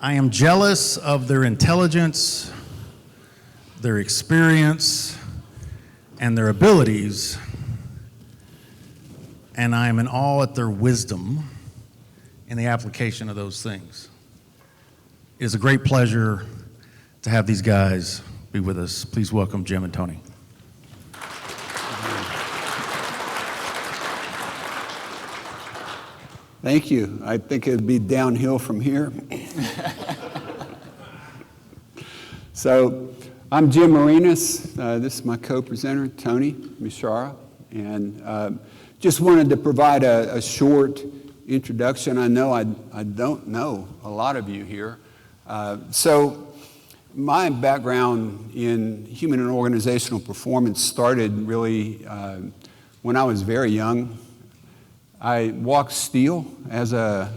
I am jealous of their intelligence, their experience, and their abilities, and I am in awe at their wisdom in the application of those things. It is a great pleasure to have these guys be with us. Please welcome Jim and Tony. Thank you. I think it'd be downhill from here. So, I'm Jim Marinas. This is my co-presenter, Tony Mishara. And just wanted to provide a short introduction. I know I don't know a lot of you here. So, my background in human and organizational performance started really when I was very young. I walked steel as a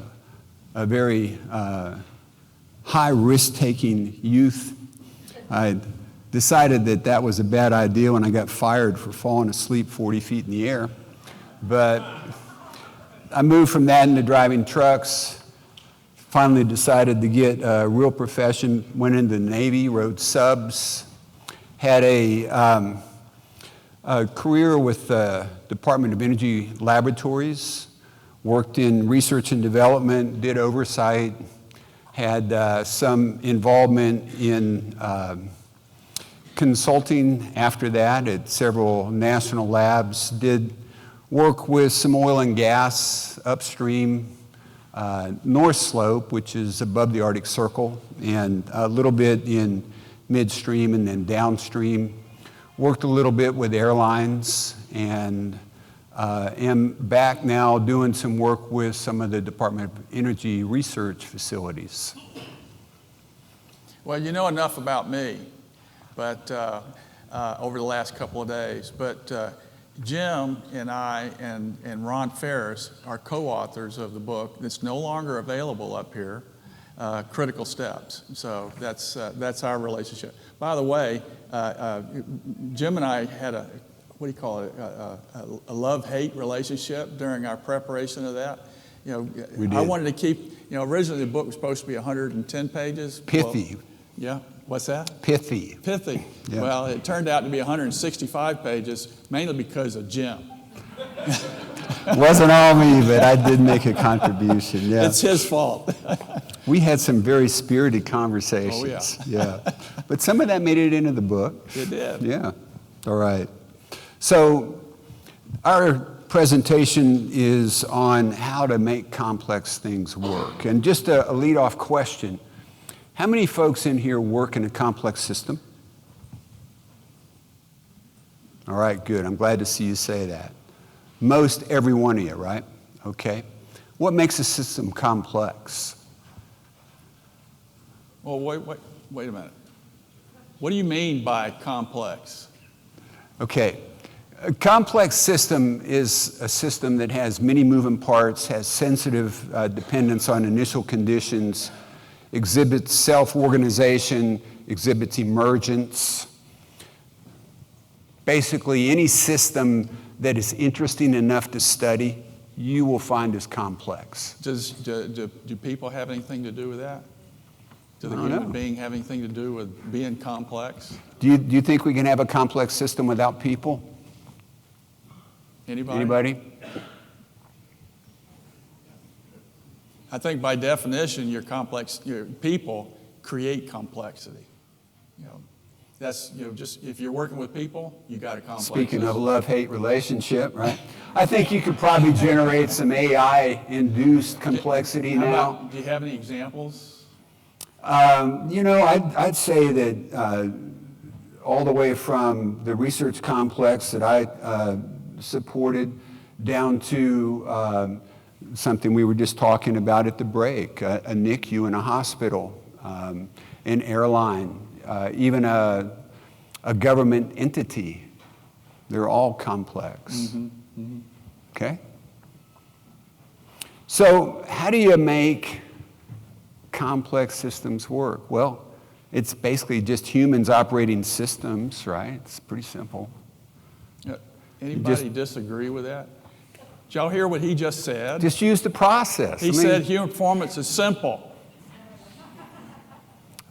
very high risk-taking youth. I decided that was a bad idea when I got fired for falling asleep 40 feet in the air. But I moved from that into driving trucks, finally decided to get a real profession, went into the Navy, rode subs, had a career with the Department of Energy Laboratories, worked in research and development, did oversight, had some involvement in consulting after that at several national labs, did work with some oil and gas upstream, North Slope, which is above the Arctic Circle, and a little bit in midstream and then downstream. Worked a little bit with airlines, and am back now doing some work with some of the Department of Energy research facilities. Well, you know enough about me, but over the last couple of days. But Jim and I and Ron Ferris are co-authors of the book that's no longer available up here, Critical Steps. So that's our relationship. By the way, Jim and I had a love-hate relationship during our preparation of that. You know, we did. I wanted to keep. Originally the book was supposed to be 110 pages. Pithy. Well, yeah. What's that? Pithy. Pithy. Yeah. Well, it turned out to be 165 pages, mainly because of Jim. Wasn't all me, but I did make a contribution. Yeah. It's his fault. We had some very spirited conversations. Oh, yeah. Yeah. But some of that made it into the book. It did. Yeah. All right. So our presentation is on how to make complex things work. And just a lead-off question, how many folks in here work in a complex system? All right, good. I'm glad to see you say that. Most every one of you, right? Okay. What makes a system complex? Well, wait a minute. What do you mean by complex? Okay. A complex system is a system that has many moving parts, has sensitive dependence on initial conditions, exhibits self-organization, exhibits emergence. Basically, any system that is interesting enough to study, you will find is complex. Do people have anything to do with that? Do the I don't human know. being have anything to do with being complex? Do you think we can have a complex system without people? Anybody? I think by definition, your people create complexity. That's just if you're working with people, you got a complex. Speaking of love-hate relationship, right? I think you could probably generate some AI-induced complexity now. Do you have any examples? I'd say that all the way from the research complex that I supported down to something we were just talking about at the break, a NICU in a hospital, an airline, even a government entity. They're all complex. Mm-hmm. Mm-hmm. Okay? So how do you make complex systems work? Well, it's basically just humans operating systems, right? It's pretty simple. Anybody disagree with that? Did y'all hear what he just said? Just use the process. He said human performance is simple.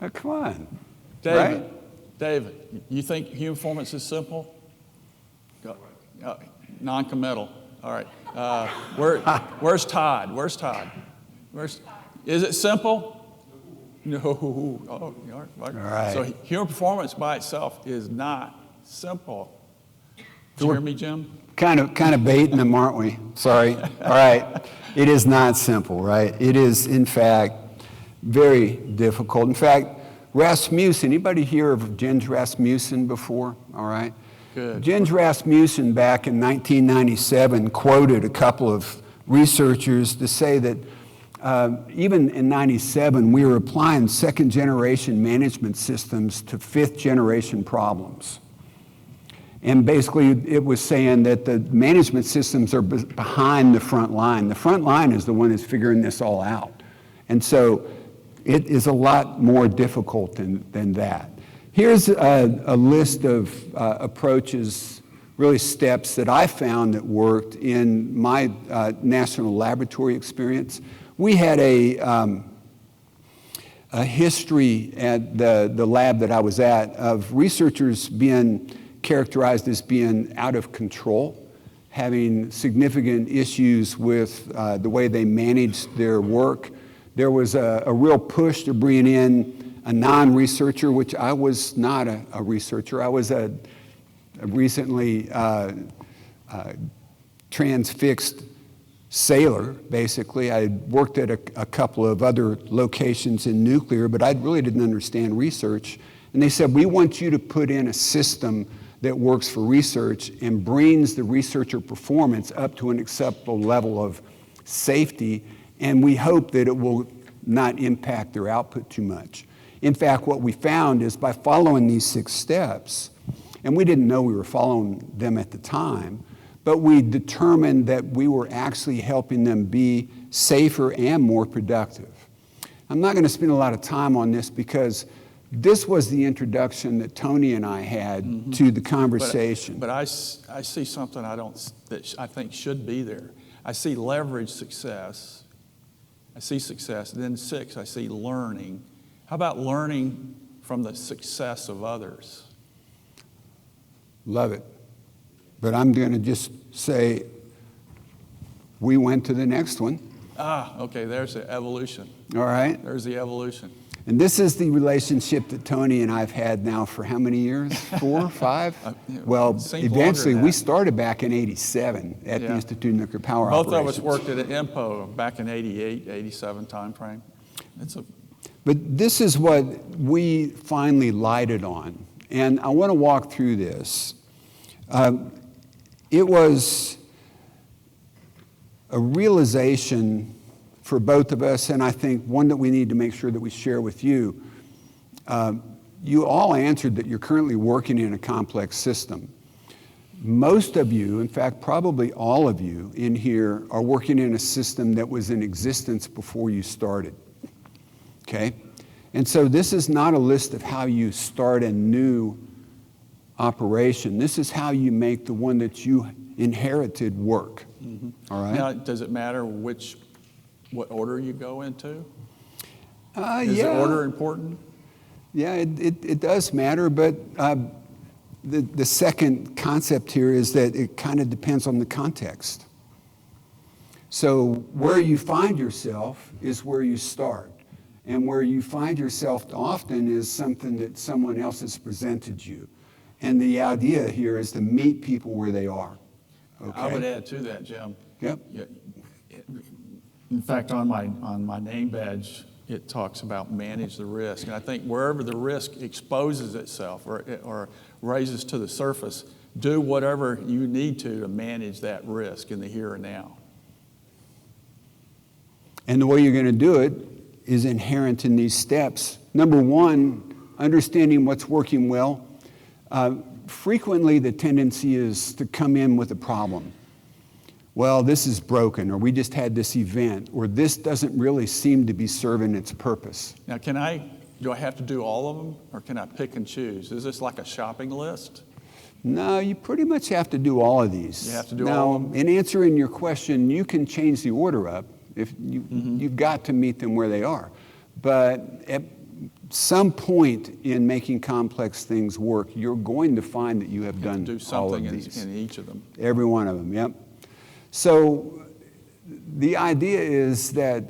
Oh, come on. David, Right? David, you think human performance is simple? Non-committal. All right. Where's Todd? Where's Todd? Is it simple? No. Oh, all right. So human performance by itself is not simple. Did you hear me, Jim? Kind of baiting them, aren't we? Sorry. All right. It is not simple, right? It is, in fact, very difficult. In fact, Rasmussen, anybody hear of Jens Rasmussen before? All right. Good. Jens Rasmussen back in 1997 quoted a couple of researchers to say that even in 97, we were applying second-generation management systems to fifth-generation problems. And basically, it was saying that the management systems are behind the front line. The front line is the one that's figuring this all out. And so it is a lot more difficult than that. Here's a list of approaches, really steps that I found that worked in my national laboratory experience. We had a history at the lab that I was at of researchers being characterized as being out of control, having significant issues with the way they managed their work. There was a real push to bring in a non-researcher, which I was not a researcher. I was a recently transfixed sailor, basically. I worked at a couple of other locations in nuclear, but I really didn't understand research. And they said, we want you to put in a system that works for research and brings the researcher performance up to an acceptable level of safety, and we hope that it will not impact their output too much. In fact, what we found is by following these 6 steps, and we didn't know we were following them at the time, but we determined that we were actually helping them be safer and more productive. I'm not going to spend a lot of time on this because this was the introduction that Tony and I had to the conversation. But I see something that I think should be there. I see leverage success. I see success. And then 6, I see learning. How about learning from the success of others? Love it. But I'm going to just say we went to the next one. Okay, there's the evolution. All right. There's the evolution. And this is the relationship that Tony and I've had now for how many years? 4, 5? Well, eventually we started back in 87 at the Institute of Nuclear Power Both Operations. of us worked at IMPO back in 88, 87 timeframe. But this is what we finally lighted on. And I want to walk through this. It was a realization for both of us, and I think one that we need to make sure that we share with you. You all answered that you're currently working in a complex system. Most of you, in fact, probably all of you in here, are working in a system that was in existence before you started. Okay? And so this is not a list of how you start a new operation. This is how you make the one that you inherited work. All right? Now, does it matter what order you go into? Is the order important? Yeah, it does matter, but the second concept here is that it kind of depends on the context. So where you find yourself is where you start. And where you find yourself often is something that someone else has presented you. And the idea here is to meet people where they are. Okay? I would add to that, Jim. Yep. In fact, on my name badge, it talks about manage the risk. And I think wherever the risk exposes itself or raises to the surface, do whatever you need to manage that risk in the here and now. And the way you're going to do it is inherent in these steps. Number 1, understanding what's working well. Frequently, the tendency is to come in with a problem. Well, this is broken, or we just had this event, or this doesn't really seem to be serving its purpose. Now, do I have to do all of them, or can I pick and choose? Is this like a shopping list? No, you pretty much have to do all of these. You have to do all of them? In answering your question, you can change the order up. If you've got to meet them where they are. But some point in making complex things work, you're going to find that you have done Do all something of these. in each of them. Every one of them, yep. So the idea is that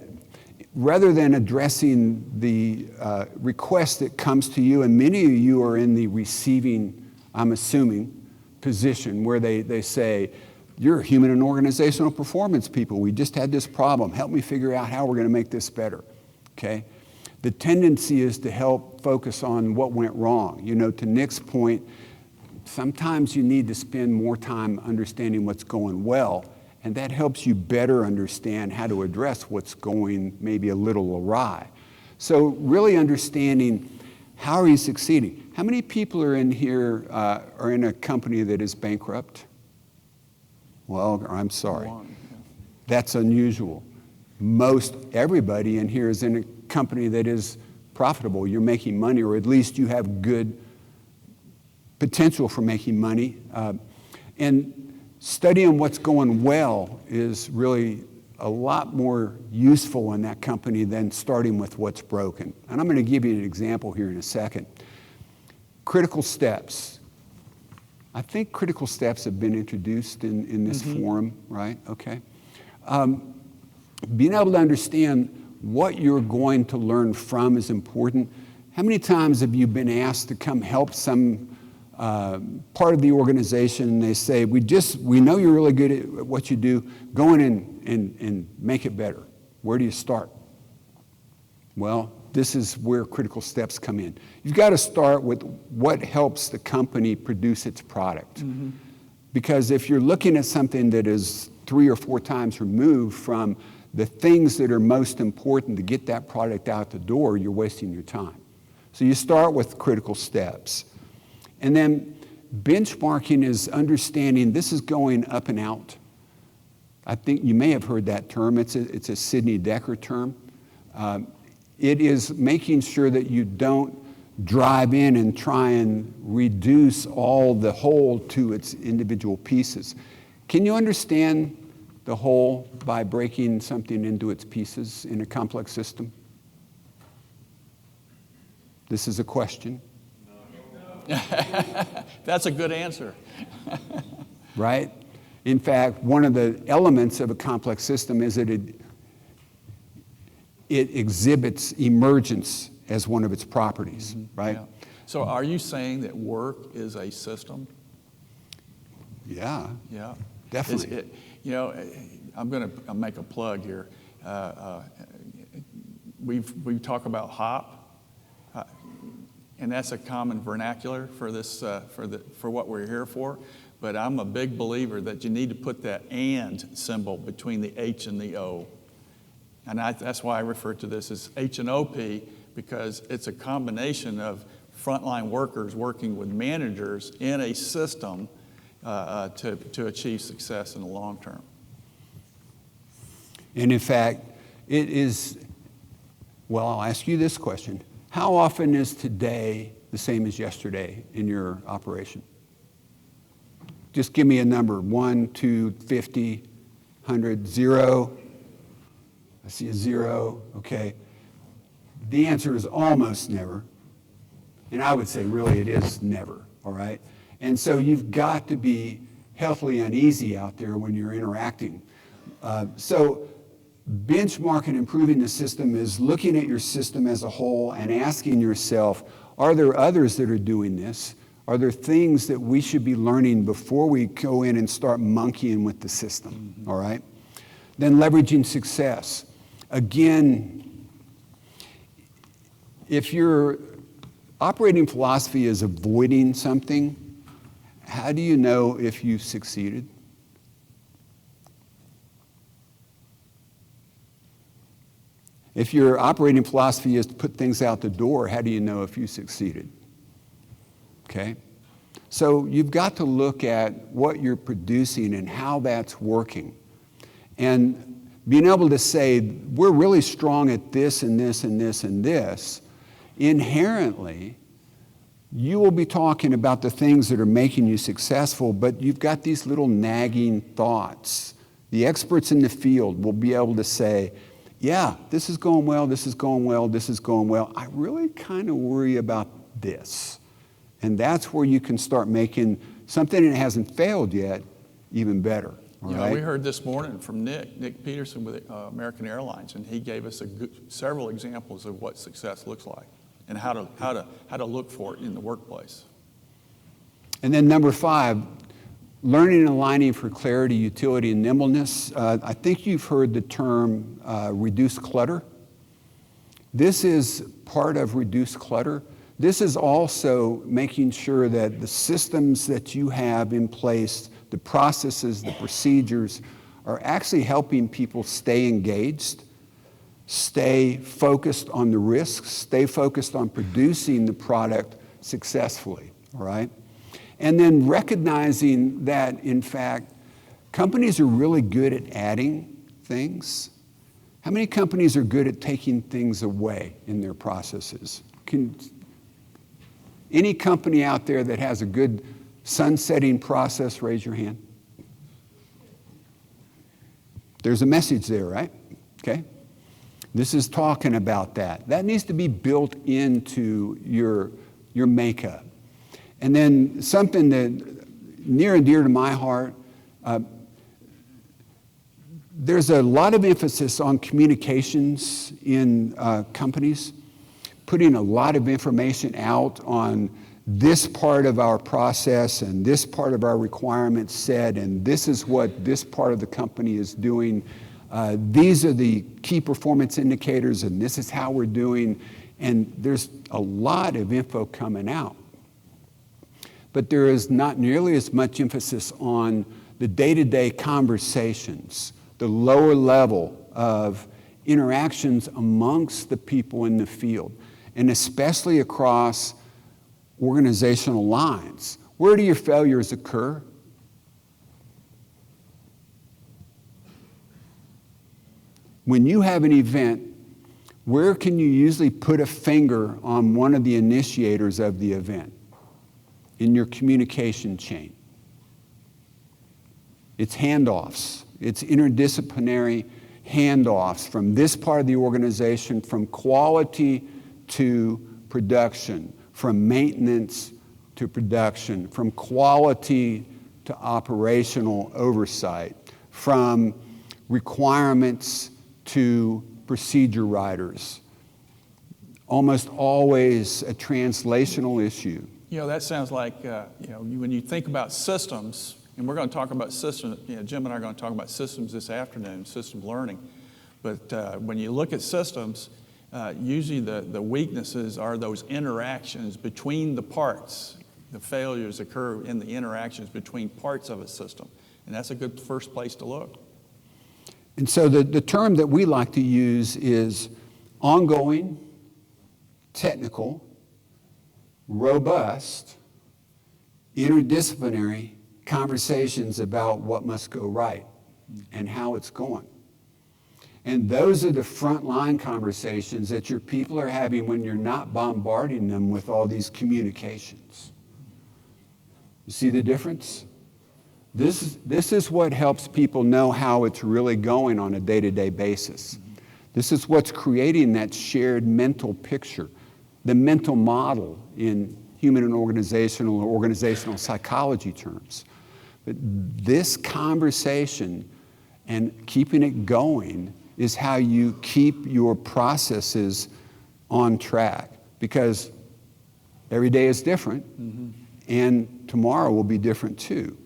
rather than addressing the request that comes to you, and many of you are in the receiving, I'm assuming, position where they say, you're human and organizational performance people. We just had this problem. Help me figure out how we're going to make this better, okay? The tendency is to help focus on what went wrong. You know, to Nick's point, sometimes you need to spend more time understanding what's going well, and that helps you better understand how to address what's going maybe a little awry. So really understanding, how are you succeeding? How many people are in here, are in a company that is bankrupt? Well, I'm sorry. That's unusual. Most everybody in here is in a company that is profitable. You're making money, or at least you have good potential for making money. And studying what's going well is really a lot more useful in that company than starting with what's broken. And I'm going to give you an example here in a second. Critical steps. I think critical steps have been introduced in this forum, right? Okay. Being able to understand what you're going to learn from is important. How many times have you been asked to come help some part of the organization, and they say, we know you're really good at what you do, go in and make it better. Where do you start? Well, this is where critical steps come in. You've got to start with what helps the company produce its product. Because if you're looking at something that is 3 or 4 times removed from the things that are most important to get that product out the door, you're wasting your time. So you start with critical steps. And then benchmarking is understanding this is going up and out. I think you may have heard that term. It's a Sidney Dekker term. It is making sure that you don't drive in and try and reduce all the whole to its individual pieces. Can you understand the whole by breaking something into its pieces in a complex system? This is a question. That's a good answer. Right? In fact, one of the elements of a complex system is that it exhibits emergence as one of its properties, right? Yeah. So are you saying that work is a system? Yeah, Yeah. definitely. I'm going to make a plug here. We talk about HOP, and that's a common vernacular for this for what we're here for. But I'm a big believer that you need to put that "and" symbol between the H and the O, and that's why I refer to this as H&OP, because it's a combination of frontline workers working with managers in a system to achieve success in the long term. And in fact, it is, well, I'll ask you this question. How often is today the same as yesterday in your operation? Just give me a number, 1, 2, 50, 100, 0. I see a 0, okay. The answer is almost never. And I would say really it is never, all right? And so you've got to be healthily uneasy out there when you're interacting. So benchmarking and improving the system is looking at your system as a whole and asking yourself, are there others that are doing this? Are there things that we should be learning before we go in and start monkeying with the system, all right? Then leveraging success. Again, if your operating philosophy is avoiding something, how do you know if you've succeeded? If your operating philosophy is to put things out the door, how do you know if you succeeded? Okay? So you've got to look at what you're producing and how that's working. And being able to say, we're really strong at this and this and this and this, inherently, you will be talking about the things that are making you successful, but you've got these little nagging thoughts. The experts in the field will be able to say, yeah, this is going well, this is going well, this is going well. I really kind of worry about this. And that's where you can start making something that hasn't failed yet even better. All You know, right? we heard this morning from Nick Peterson with American Airlines, and he gave us several examples of what success looks like and how to look for it in the workplace. And then number 5, learning and aligning for clarity, utility, and nimbleness. I think you've heard the term reduce clutter. This is part of reduce clutter. This is also making sure that the systems that you have in place, the processes, the procedures, are actually helping people stay engaged, stay focused on the risks, stay focused on producing the product successfully, all right? And then recognizing that, in fact, companies are really good at adding things. How many companies are good at taking things away in their processes? Any company out there that has a good sunsetting process, raise your hand. There's a message there, right? Okay. This is talking about that. That needs to be built into your makeup. And then something that near and dear to my heart, there's a lot of emphasis on communications in companies, putting a lot of information out on this part of our process and this part of our requirements set, and this is what this part of the company is doing. These are the key performance indicators, and this is how we're doing. And there's a lot of info coming out. But there is not nearly as much emphasis on the day-to-day conversations, the lower level of interactions amongst the people in the field, and especially across organizational lines. Where do your failures occur? When you have an event, where can you usually put a finger on one of the initiators of the event in your communication chain? It's handoffs. It's interdisciplinary handoffs from this part of the organization, from quality to production, from maintenance to production, from quality to operational oversight, from requirements to procedure writers. Almost always a translational issue. You know, that sounds like, when you think about systems, and we're going to talk about systems, Jim and I are going to talk about systems this afternoon, system learning. But when you look at systems, usually the weaknesses are those interactions between the parts. The failures occur in the interactions between parts of a system. And that's a good first place to look. And so the term that we like to use is ongoing, technical, robust, interdisciplinary conversations about what must go right and how it's going. And those are the frontline conversations that your people are having when you're not bombarding them with all these communications. You see the difference? This is what helps people know how it's really going on a day-to-day basis. This is what's creating that shared mental picture, the mental model in human and organizational or organizational psychology terms. But this conversation and keeping it going is how you keep your processes on track, because every day is different, and tomorrow will be different too.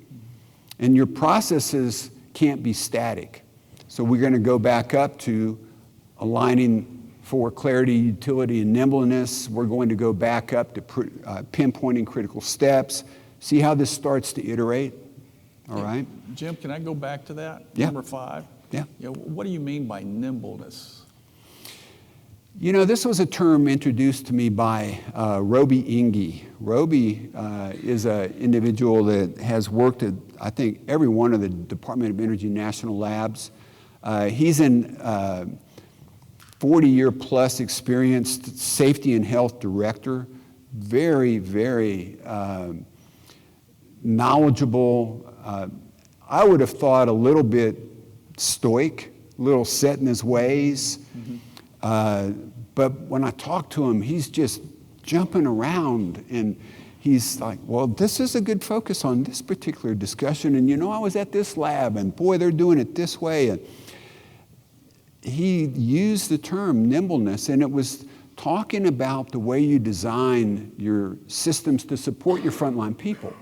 And your processes can't be static. So we're going to go back up to aligning for clarity, utility, and nimbleness. We're going to go back up to pinpointing critical steps. See how this starts to iterate? All right? Jim, can I go back to that? Yeah. Number 5? Yeah. What do you mean by nimbleness? You know, this was a term introduced to me by Roby Inge. Roby is an individual that has worked at, I think, every one of the Department of Energy national labs. He's an 40-year plus experienced safety and health director, very, very knowledgeable. I would have thought a little bit stoic little set in his ways. But when I talk to him, he's just jumping around, and he's like, well, this is a good focus on this particular discussion, and I was at this lab, and boy, they're doing it this way. And he used the term nimbleness, and it was talking about the way you design your systems to support your frontline people.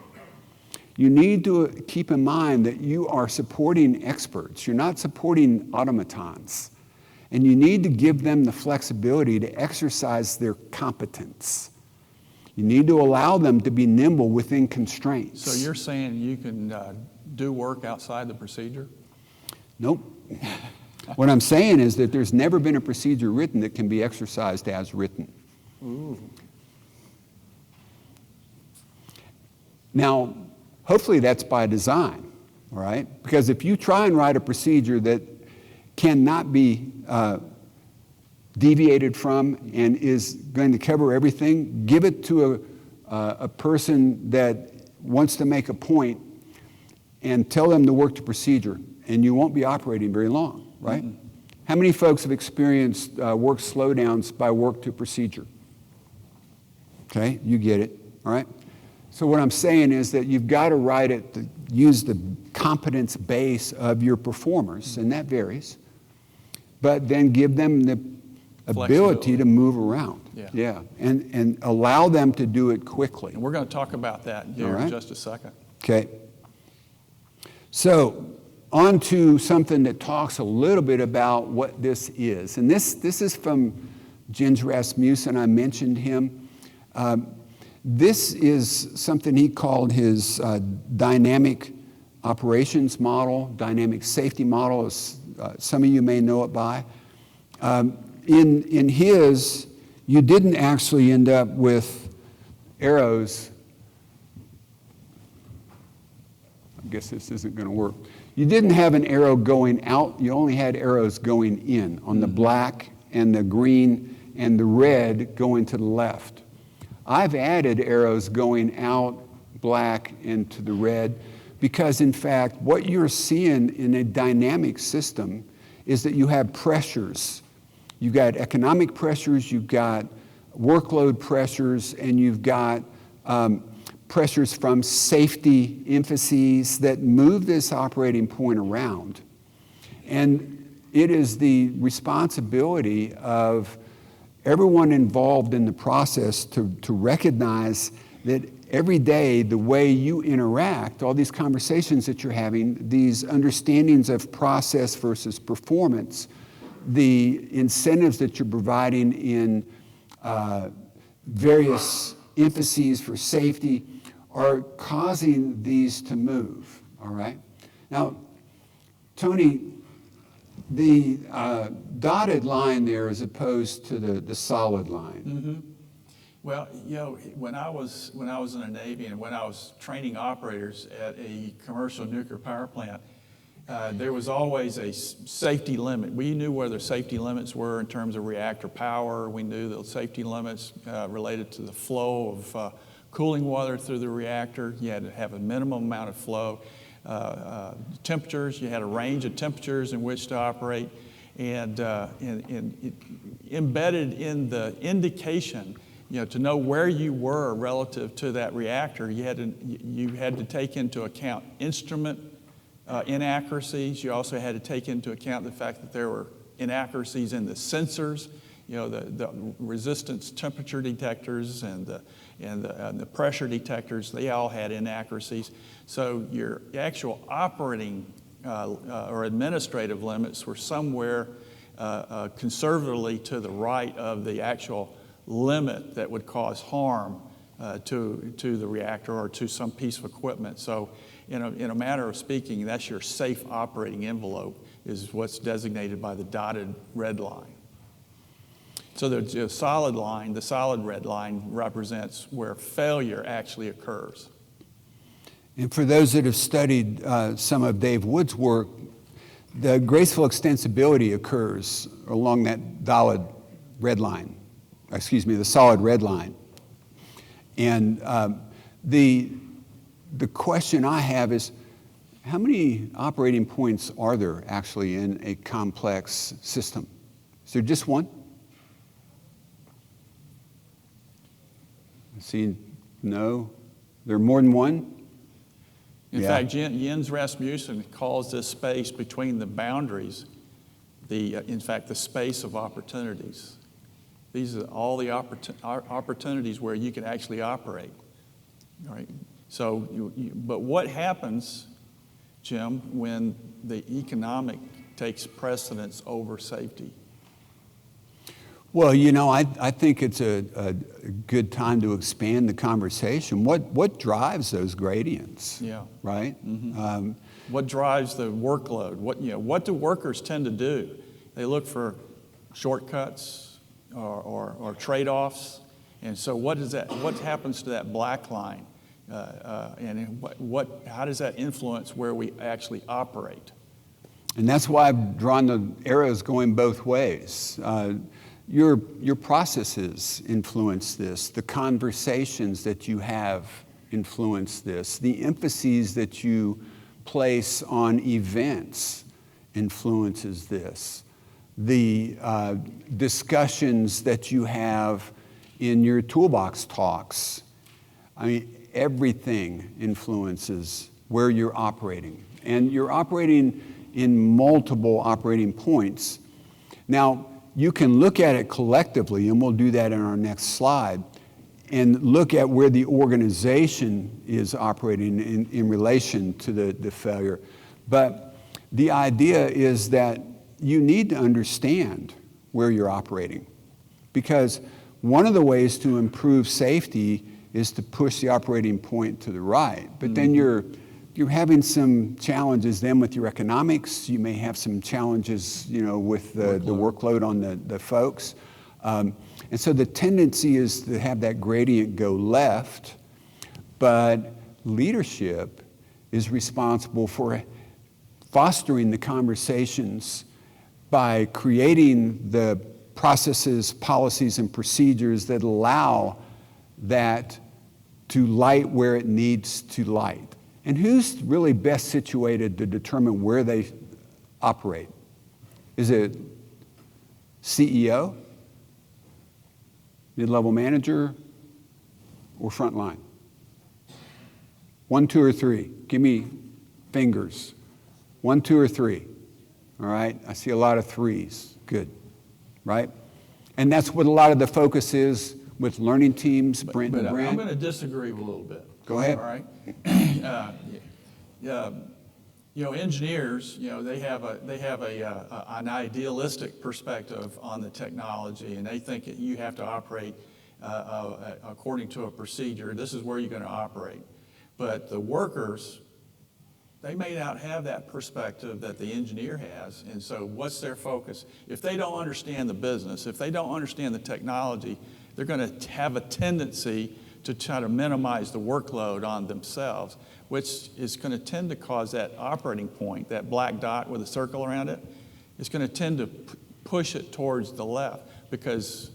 You need to keep in mind that you are supporting experts. You're not supporting automatons. And you need to give them the flexibility to exercise their competence. You need to allow them to be nimble within constraints. So you're saying you can do work outside the procedure? Nope. What I'm saying is that there's never been a procedure written that can be exercised as written. Ooh. Now, hopefully that's by design, all right? Because if you try and write a procedure that cannot be deviated from and is going to cover everything, give it to a person that wants to make a point and tell them to work the procedure, and you won't be operating very long, right? Mm-hmm. How many folks have experienced work slowdowns by work to procedure? Okay, you get it, all right? So what I'm saying is that you've got to write it to use the competence base of your performers, and that varies, but then give them the ability to move around. Yeah. And allow them to do it quickly. And we're going to talk about that here in just a second. Okay. So on to something that talks a little bit about what this is. And this is from Jens Rasmussen. I mentioned him. This is something he called his dynamic operations model, dynamic safety model, as some of you may know it by. In his, you didn't actually end up with arrows. I guess this isn't going to work. You didn't have an arrow going out. You only had arrows going in on the black and the green and the red going to the left. I've added arrows going out, black, and to the red, because in fact, what you're seeing in a dynamic system is that you have pressures. You've got economic pressures, you've got workload pressures, and you've got pressures from safety emphases that move this operating point around. And it is the responsibility of everyone involved in the process to recognize that every day the way you interact, all these conversations that you're having, these understandings of process versus performance, the incentives that you're providing in various emphases for safety are causing these to move, all right? Now, Tony, the dotted line there as opposed to the solid line. Mm-hmm. Well, when I was in the Navy and when I was training operators at a commercial nuclear power plant, there was always a safety limit. We knew where the safety limits were in terms of reactor power. We knew the safety limits related to the flow of cooling water through the reactor. You had to have a minimum amount of flow. Temperatures, you had a range of temperatures in which to operate. And embedded in the indication, to know where you were relative to that reactor, you had to take into account instrument inaccuracies. You also had to take into account the fact that there were inaccuracies in the sensors, the resistance temperature detectors and the pressure detectors. They all had inaccuracies. So your actual operating or administrative limits were somewhere conservatively to the right of the actual limit that would cause harm to the reactor or to some piece of equipment. So in a matter of speaking, that's your safe operating envelope, is what's designated by the dotted red line. So the solid line, the solid red line, represents where failure actually occurs. And for those that have studied some of Dave Wood's work, the graceful extensibility occurs along that dotted red line, the solid red line. And the question I have is, How many operating points are there actually in a complex system? Is there just one? See, no. There are more than one? In Yeah. fact, Jens Rasmussen calls this space between the boundaries, in fact, the space of opportunities. These are all the opportunities where you can actually operate. All right? So, but what happens, Jim, when the economic takes precedence over safety? Well, I think it's a good time to expand the conversation. What drives those gradients? Yeah. Right? Mm-hmm. What drives the workload? What do workers tend to do? They look for shortcuts or trade-offs. And so what happens to that black line? And how does that influence where we actually operate? And that's why I've drawn the arrows going both ways. Your processes influence this. The conversations that you have influence this. The emphases that you place on events influences this. The discussions that you have in your toolbox talks. I mean, everything influences where you're operating. And you're operating in multiple operating points. Now, you can look at it collectively, and we'll do that in our next slide, and look at where the organization is operating in relation to the failure. But the idea is that you need to understand where you're operating, because one of the ways to improve safety is to push the operating point to the right. But then you're having some challenges then with your economics. You may have some challenges, with the workload on the folks. And so the tendency is to have that gradient go left, but leadership is responsible for fostering the conversations by creating the processes, policies, and procedures that allow that to light where it needs to light. And who's really best situated to determine where they operate? Is it CEO, mid-level manager, or frontline? 1, 2, or 3. Give me fingers. 1, 2, or 3. All right? I see a lot of 3s. Good. Right? And that's what a lot of the focus is with learning teams, Brent and Brent. I'm going to disagree a little bit. Go ahead. All right. Engineers, they have an idealistic perspective on the technology, and they think that you have to operate according to a procedure. This is where you're going to operate. But the workers, they may not have that perspective that the engineer has, and so what's their focus? If they don't understand the business, if they don't understand the technology, they're going to have a tendency to try to minimize the workload on themselves, which is going to tend to cause that operating point, that black dot with a circle around it, it's going to tend to push it towards the left. Because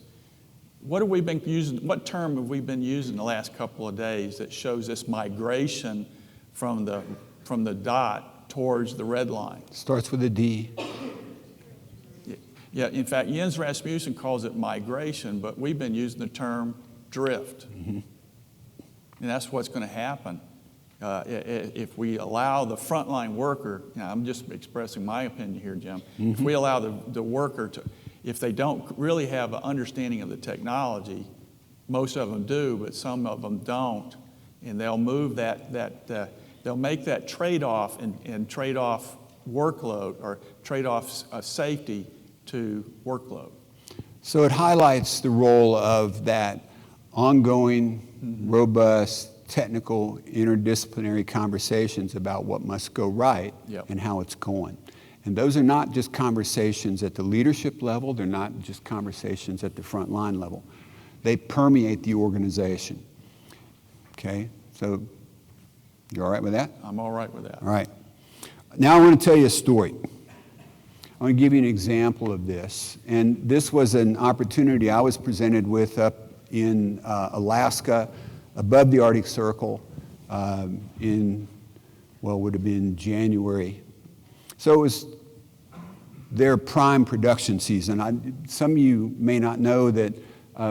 what term have we been using the last couple of days that shows this migration from the dot towards the red line? Starts with a D. Yeah, in fact, Jens Rasmussen calls it migration, but we've been using the term drift. Mm-hmm. And that's what's going to happen if we allow the frontline worker, I'm just expressing my opinion here, Jim, if we allow the worker to, if they don't really have an understanding of the technology, most of them do, but some of them don't, and they'll move they'll make that trade-off and trade-off workload or trade-off safety to workload. So it highlights the role of that ongoing, robust, technical, interdisciplinary conversations about what must go right and how it's going. And those are not just conversations at the leadership level, they're not just conversations at the front line level. They permeate the organization. Okay, so you all right with that? I'm all right with that. All right. Now I want to tell you a story. I want to give you an example of this. And this was an opportunity I was presented with up in Alaska, above the Arctic Circle, in well, it would have been January. So it was their prime production season. Some of you may not know that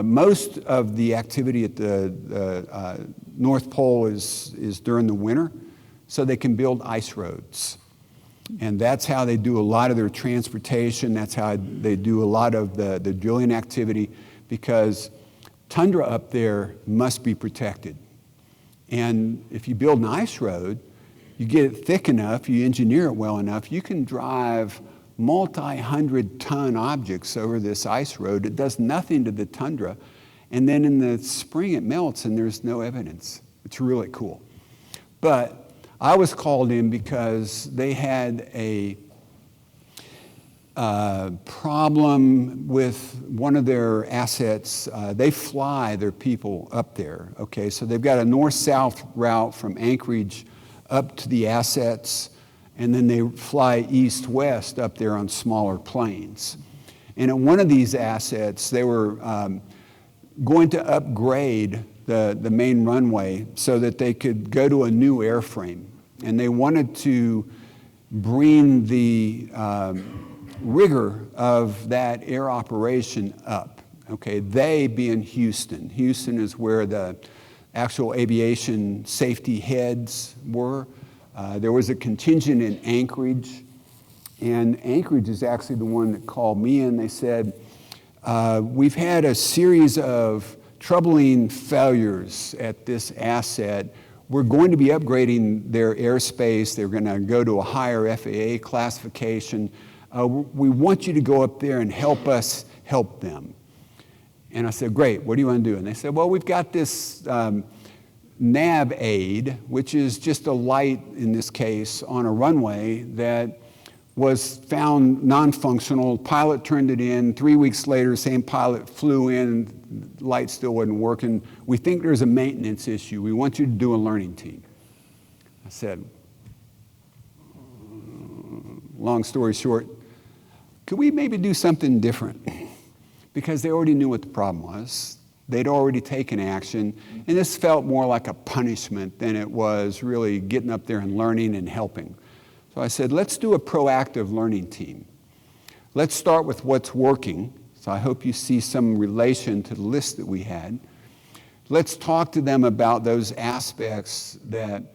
most of the activity at the North Pole is during the winter, so they can build ice roads. And that's how they do a lot of their transportation. That's how they do a lot of the drilling activity, because tundra up there must be protected. And if you build an ice road, you get it thick enough, you engineer it well enough, you can drive multi-hundred-ton objects over this ice road. It does nothing to the tundra. And then in the spring it melts and there's no evidence. It's really cool. But I was called in because they had a problem with one of their assets. They fly their people up there, okay? So they've got a north-south route from Anchorage up to the assets, and then they fly east-west up there on smaller planes. And at one of these assets, they were going to upgrade the main runway so that they could go to a new airframe. And they wanted to bring the rigor of that air operation up. Okay, they being Houston. Houston is where the actual aviation safety heads were. There was a contingent in Anchorage, and Anchorage is actually the one that called me in. They said, we've had a series of troubling failures at this asset. We're going to be upgrading their airspace. They're going to go to a higher FAA classification. We want you to go up there and help us help them. And I said, great, what do you want to do? And they said, well, we've got this nav aid, which is just a light, in this case, on a runway that was found non-functional. Pilot turned it in. 3 weeks later, same pilot flew in, light still wasn't working. We think there's a maintenance issue. We want you to do a learning team. I said, long story short, could we maybe do something different? Because they already knew what the problem was. They'd already taken action, and this felt more like a punishment than it was really getting up there and learning and helping. So I said, let's do a proactive learning team. Let's start with what's working. So I hope you see some relation to the list that we had. Let's talk to them about those aspects that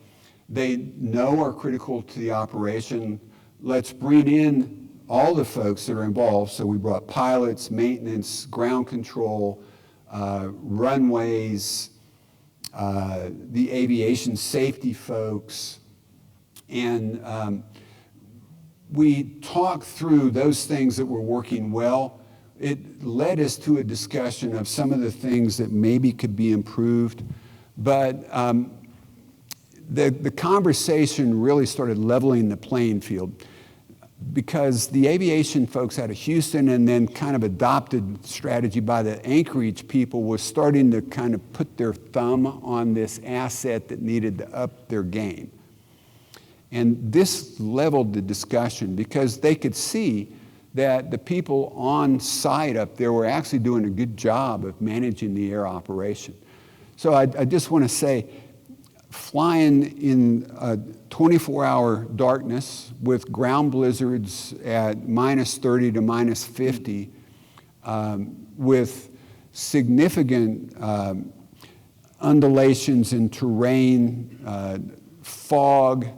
they know are critical to the operation. Let's bring in all the folks that are involved. So we brought pilots, maintenance, ground control, runways, the aviation safety folks, and we talked through those things that were working well. It led us to a discussion of some of the things that maybe could be improved, but the conversation really started leveling the playing field, because the aviation folks out of Houston and then kind of adopted strategy by the Anchorage people was starting to kind of put their thumb on this asset that needed to up their game. And this leveled the discussion, because they could see that the people on site up there were actually doing a good job of managing the air operation. So I just want to say, flying in 24-hour darkness with ground blizzards at -30 to -50, with significant undulations in terrain, fog, a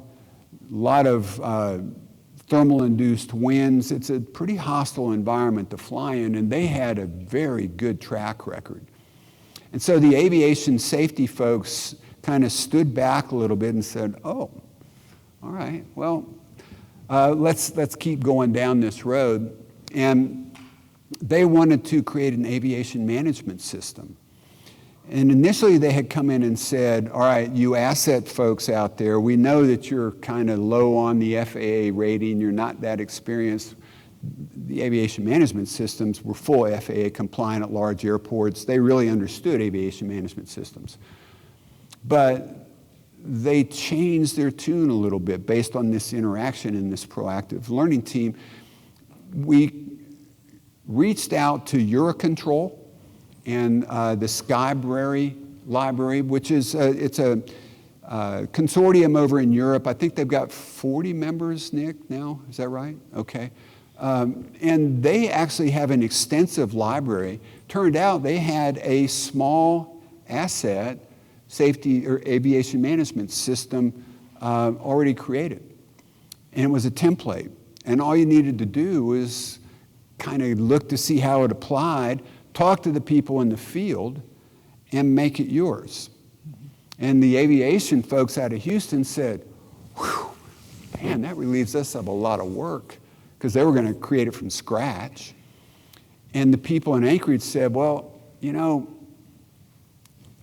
lot of thermal-induced winds. It's a pretty hostile environment to fly in, and they had a very good track record. And so the aviation safety folks kind of stood back a little bit and said, oh, all right, well, let's keep going down this road. And they wanted to create an aviation management system. And initially they had come in and said, all right, you asset folks out there, we know that you're kind of low on the FAA rating, you're not that experienced. The aviation management systems were full FAA compliant at large airports. They really understood aviation management systems. But they changed their tune a little bit based on this interaction in this proactive learning team. We reached out to Eurocontrol and the Skybrary library, which is it's a consortium over in Europe. I think they've got 40 members, Nick, now. Is that right? Okay. And they actually have an extensive library. Turned out they had a small asset safety or aviation management system already created. And it was a template. And all you needed to do was kind of look to see how it applied, talk to the people in the field, and make it yours. And the aviation folks out of Houston said, whew, man, that relieves us of a lot of work, because they were going to create it from scratch. And the people in Anchorage said, well, you know,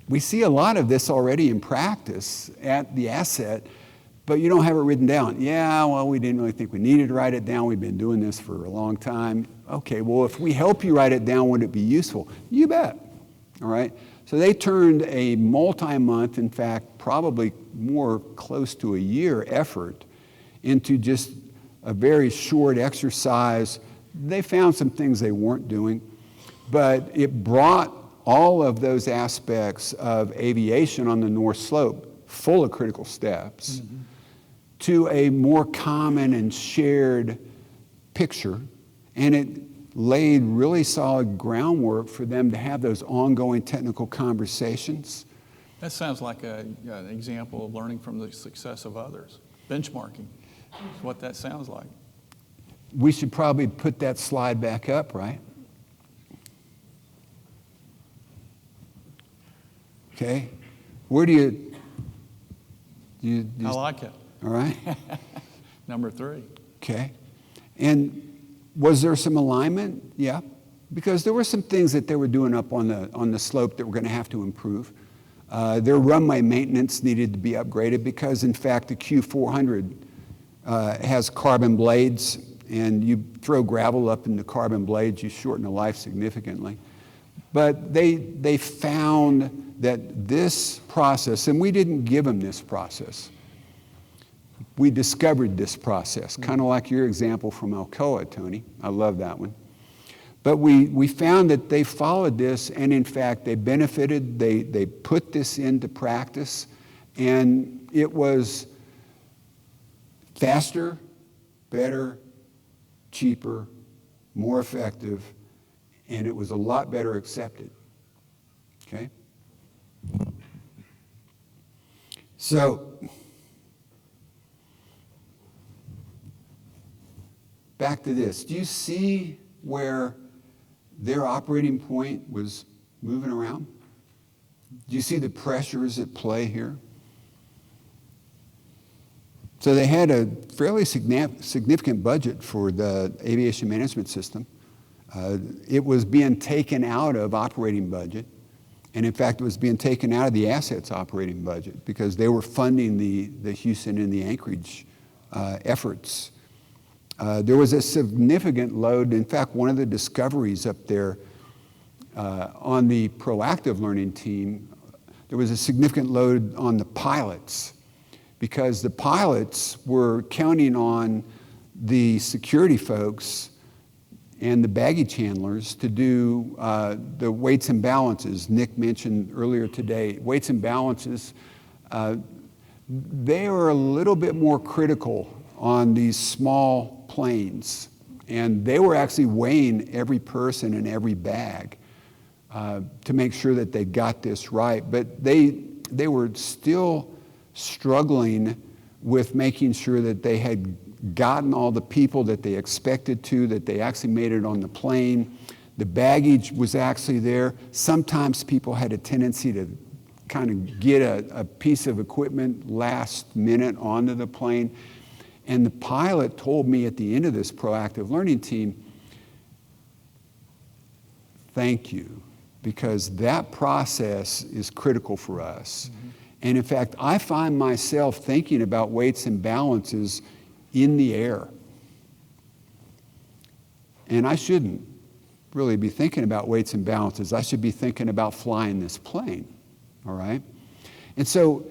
we see a lot of this already in practice at the asset, but you don't have it written down. Yeah, well, we didn't really think we needed to write it down. We've been doing this for a long time. Okay, well, if we help you write it down, would it be useful? You bet. All right. So they turned a multi-month, in fact, probably more close to a year effort into just a very short exercise. They found some things they weren't doing, but it brought all of those aspects of aviation on the North Slope, full of critical steps, to a more common and shared picture, and it laid really solid groundwork for them to have those ongoing technical conversations. That sounds like an example of learning from the success of others. Benchmarking is what that sounds like. We should probably put that slide back up, right? Okay. Where do you I like it. all right? Number 3. Okay. And was there some alignment? Yeah. Because there were some things that they were doing up on the slope that were going to have to improve. Their runway maintenance needed to be upgraded because, in fact, the Q400 has carbon blades, and you throw gravel up in the carbon blades, you shorten the life significantly. But they found that this process, and we didn't give them this process. We discovered this process, kind of like your example from Alcoa, Tony. I love that one. But we found that they followed this, and in fact, they benefited. They put this into practice, and it was faster, better, cheaper, more effective, and it was a lot better accepted. Okay? So, back to this. Do you see where their operating point was moving around? Do you see the pressures at play here? So they had a fairly significant budget for the aviation management system. It was being taken out of operating budget. And in fact, it was being taken out of the assets operating budget because they were funding the Houston and the Anchorage efforts. There was a significant load. In fact, one of the discoveries up there on the proactive learning team, there was a significant load on the pilots because the pilots were counting on the security folks and the baggage handlers to do the weights and balances. Nick mentioned earlier today, weights and balances, they are a little bit more critical on these small planes. And they were actually weighing every person in every bag to make sure that they got this right. But they were still struggling with making sure that they had gotten all the people that they expected to, that they actually made it on the plane. The baggage was actually there. Sometimes people had a tendency to kind of get a piece of equipment last minute onto the plane. And the pilot told me at the end of this proactive learning team, thank you, because that process is critical for us. Mm-hmm. And in fact, I find myself thinking about weights and balances in the air. And I shouldn't really be thinking about weights and balances. I should be thinking about flying this plane, all right? And so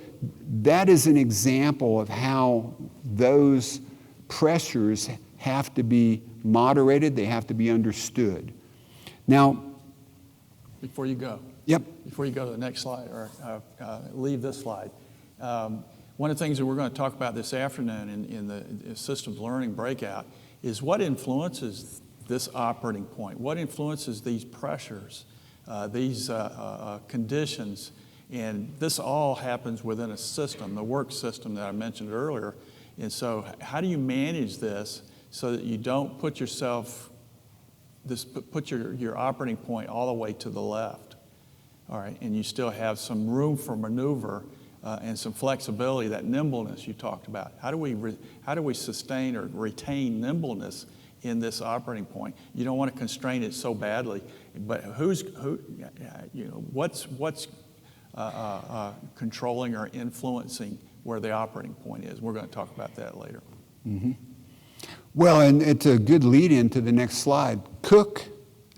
that is an example of how those pressures have to be moderated, they have to be understood. Now, before you go. Yep. Before you go to the next slide, or leave this slide, One of the things that we're going to talk about this afternoon in the systems learning breakout is what influences this operating point, what influences these pressures, these conditions, and this all happens within a system, the work system that I mentioned earlier. And so how do you manage this so that you don't put yourself, put your operating point all the way to the left, all right, and you still have some room for maneuver and some flexibility, that nimbleness you talked about. How do we sustain or retain nimbleness in this operating point? You don't want to constrain it so badly, but what's controlling or influencing where the operating point is? We're going to talk about that later. Mm-hmm. Well, and it's a good lead into the next slide. Cook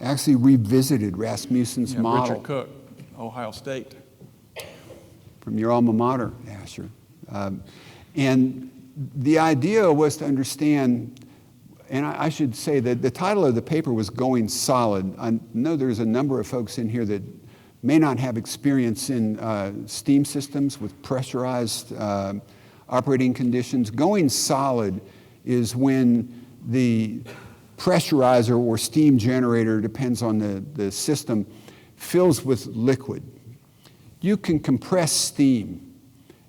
actually revisited Rasmussen's model. Richard Cook, Ohio State. From your alma mater, Asher. And the idea was to understand, and I should say that the title of the paper was Going Solid. I know there's a number of folks in here that may not have experience in steam systems with pressurized operating conditions. Going solid is when the pressurizer or steam generator, depends on the system, fills with liquid. You can compress steam,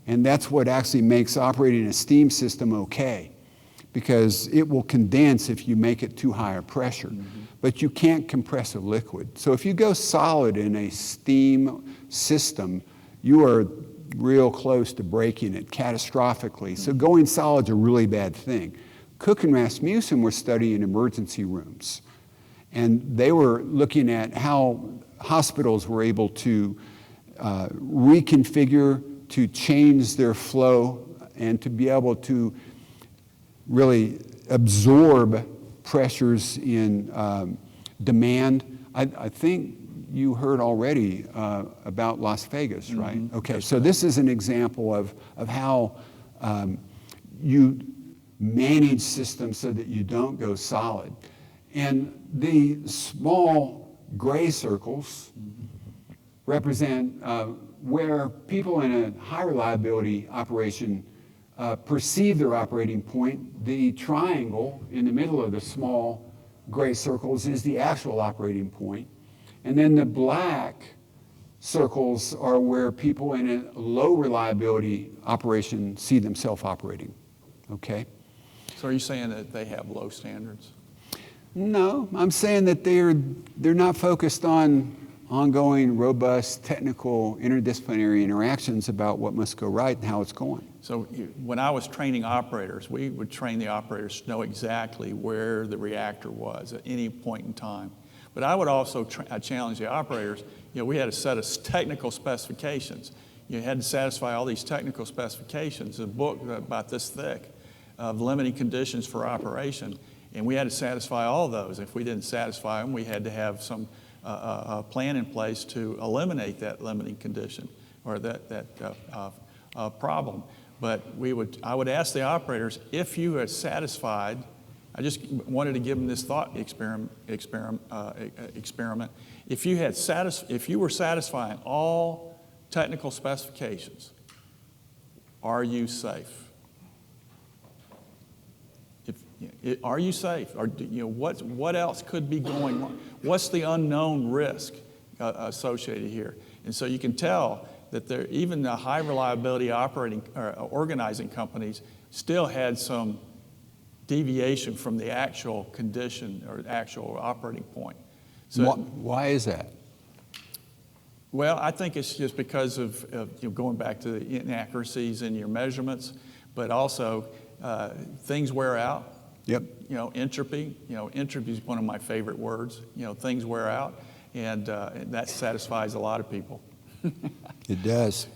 and that's what actually makes operating a steam system okay, because it will condense if you make it too high a pressure. Mm-hmm. But you can't compress a liquid. So if you go solid in a steam system, you are real close to breaking it catastrophically. So going solid's a really bad thing. Cook and Rasmussen were studying emergency rooms, and they were looking at how hospitals were able to reconfigure, to change their flow, and to be able to really absorb pressures in demand. I think you heard already about Las Vegas, right? Mm-hmm. Okay, so this is an example of how you manage systems so that you don't go solid. And the small gray circles represent where people in a high reliability operation perceive their operating point. The triangle in the middle of the small gray circles is the actual operating point. And then the black circles are where people in a low reliability operation see themselves operating, okay? So are you saying that they have low standards? No, I'm saying that they're not focused on ongoing, robust, technical, interdisciplinary interactions about what must go right and how it's going. So when I was training operators, we would train the operators to know exactly where the reactor was at any point in time. But I would also challenge the operators. We had a set of technical specifications. You had to satisfy all these technical specifications, a book about this thick of limiting conditions for operation. And we had to satisfy all those. If we didn't satisfy them, we had to have some plan in place to eliminate that limiting condition or that problem. But I would ask the operators, if you had satisfied, I just wanted to give them this thought experiment. If you were satisfying all technical specifications, are you safe? Are you safe? Or what else could be going on? What's the unknown risk associated here? And so you can tell that even the high reliability operating or organizing companies still had some deviation from the actual condition or actual operating point. So why is that? Well, I think it's just because of going back to the inaccuracies in your measurements, but also things wear out. Yep. Entropy. Entropy is one of my favorite words. Things wear out, and that satisfies a lot of people. It does.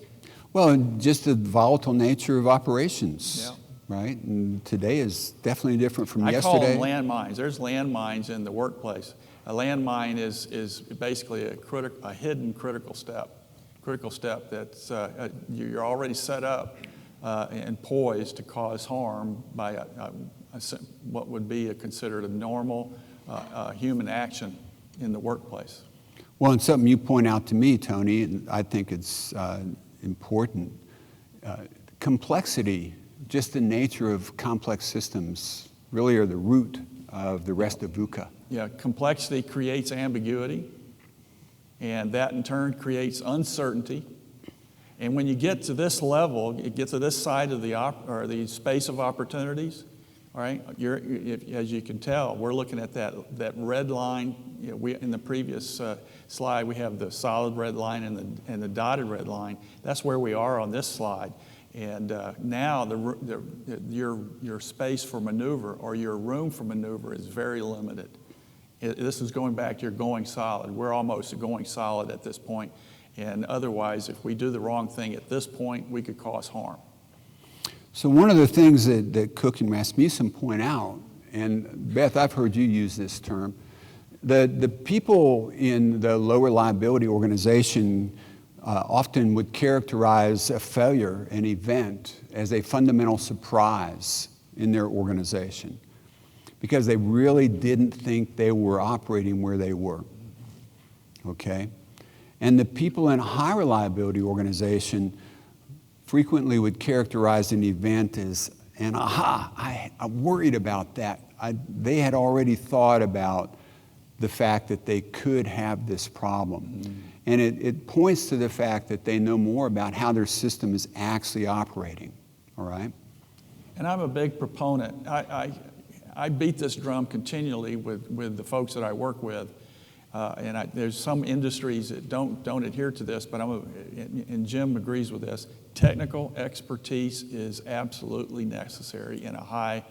Well, and just the volatile nature of operations, yeah. Right? And today is definitely different from yesterday. I call them landmines. There's landmines in the workplace. A landmine is basically a hidden critical step. Critical step that's you're already set up and poised to cause harm by what would be considered a normal human action in the workplace. Well, and something you point out to me, Tony, and I think it's important, Complexity, just the nature of complex systems, really are the root of the rest of VUCA. Yeah, complexity creates ambiguity, and that in turn creates uncertainty. And when you get to this level, you get to this side of the space of opportunities, all right, as you can tell, we're looking at that red line. You know, in the previous slide, we have the solid red line and the dotted red line. That's where we are on this slide. And now your space for maneuver or your room for maneuver is very limited. This is going back to your going solid. We're almost going solid at this point. And otherwise, if we do the wrong thing at this point, we could cause harm. So one of the things that Cook and Rasmussen point out, and Beth, I've heard you use this term, the people in the low reliability organization often would characterize a failure, an event, as a fundamental surprise in their organization because they really didn't think they were operating where they were, okay? And the people in a high reliability organization frequently would characterize an event as an aha, I worried about that. They had already thought about the fact that they could have this problem. Mm-hmm. And it points to the fact that they know more about how their system is actually operating, all right? And I'm a big proponent. I beat this drum continually with the folks that I work with. There's some industries that don't adhere to this, but and Jim agrees with this. Technical expertise is absolutely necessary in a high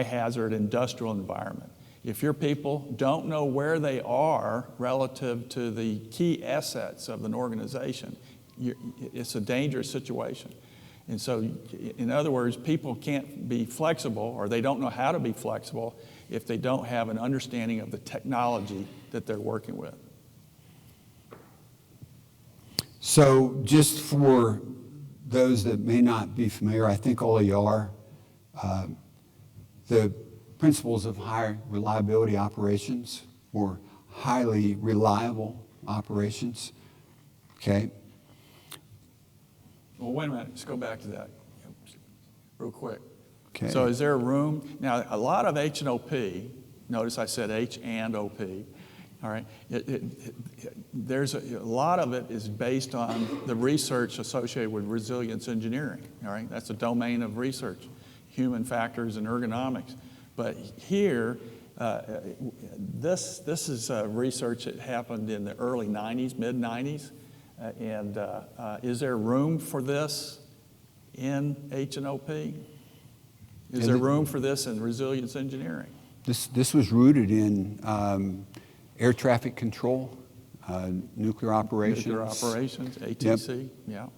hazard industrial environment. If your people don't know where they are relative to the key assets of an organization, it's a dangerous situation. And so, in other words, people can't be flexible, or they don't know how to be flexible if they don't have an understanding of the technology that they're working with. So just for those that may not be familiar, I think all of you are, the principles of high reliability operations or highly reliable operations, okay? Well, wait a minute, let's go back to that real quick. Okay. So is there room? Now, a lot of H&OP, notice I said H and OP, all right? There's a lot of it is based on the research associated with resilience engineering, all right? That's a domain of research, human factors and ergonomics. But here, this is research that happened in the early 90s, mid-90s. Is there room for this in H&OP? Is there room for this in resilience engineering? This was rooted in air traffic control, nuclear operations. Nuclear operations, ATC, yep.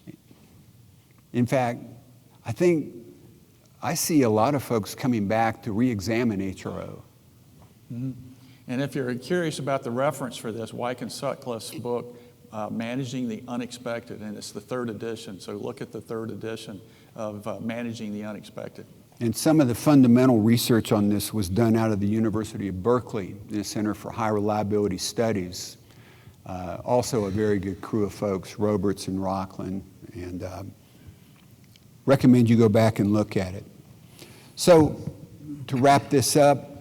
Yeah. In fact, I see a lot of folks coming back to re-examine HRO. Mm-hmm. And if you're curious about the reference for this, Wyke and Sutcliffe's book, Managing the Unexpected, and it's the 3rd edition, so look at the 3rd edition of Managing the Unexpected. And some of the fundamental research on this was done out of the University of Berkeley, the Center for High Reliability Studies. Also a very good crew of folks, Roberts and Rockland, and recommend you go back and look at it. So to wrap this up,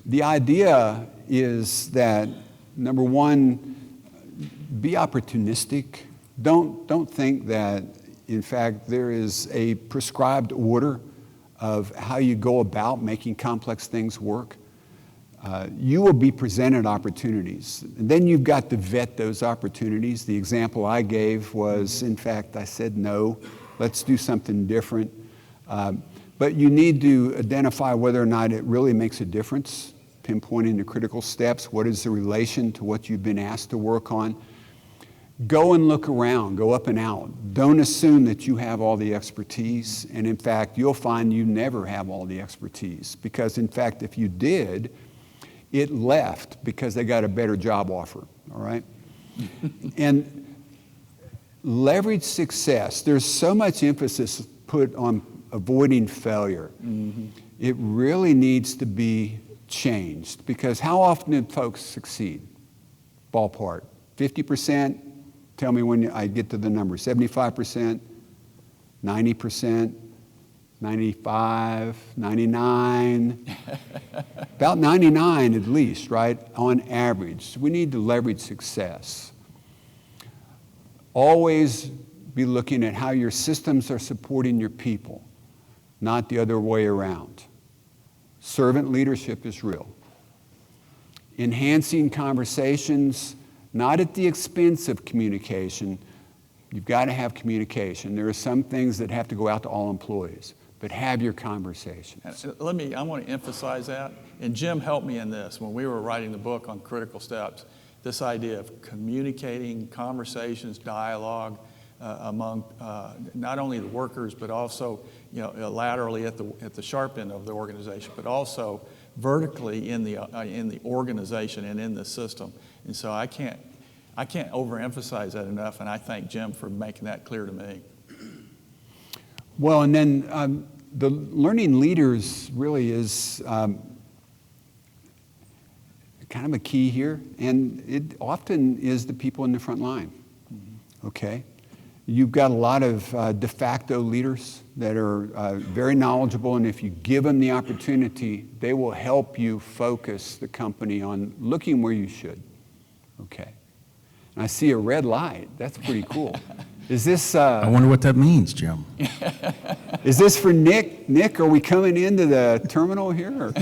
the idea is that, number one, be opportunistic. Don't think that, in fact, there is a prescribed order of how you go about making complex things work. You will be presented opportunities. And then you've got to vet those opportunities. The example I gave was, in fact, I said, no, let's do something different. But you need to identify whether or not it really makes a difference, pinpointing the critical steps. What is the relation to what you've been asked to work on? Go and look around, go up and out. Don't assume that you have all the expertise. And in fact, you'll find you never have all the expertise. Because in fact, if you did, it left because they got a better job offer, all right? And leverage success. There's so much emphasis put on avoiding failure. Mm-hmm. It really needs to be changed because how often do folks succeed? Ballpark, 50%, Tell me when I get to the number. 75%, 90%, 95, 99. About 99 at least, right, on average. We need to leverage success. Always be looking at how your systems are supporting your people, not the other way around. Servant leadership is real. Enhancing conversations, not at the expense of communication. You've got to have communication. There are some things that have to go out to all employees, but have your conversations. I want to emphasize that, and Jim helped me in this when we were writing the book on critical steps, this idea of communicating, conversations, dialogue among not only the workers, but also laterally at the sharp end of the organization, but also vertically in the organization and in the system. And so I can't overemphasize that enough, and I thank Jim for making that clear to me. Well, and then the learning leaders really is kind of a key here, and it often is the people in the front line, okay? You've got a lot of de facto leaders that are very knowledgeable, and if you give them the opportunity, they will help you focus the company on looking where you should, okay? And I see a red light. That's pretty cool. Is this... I wonder what that means, Jim. Is this for Nick? Nick, are we coming into the terminal here? Or?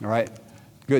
All right.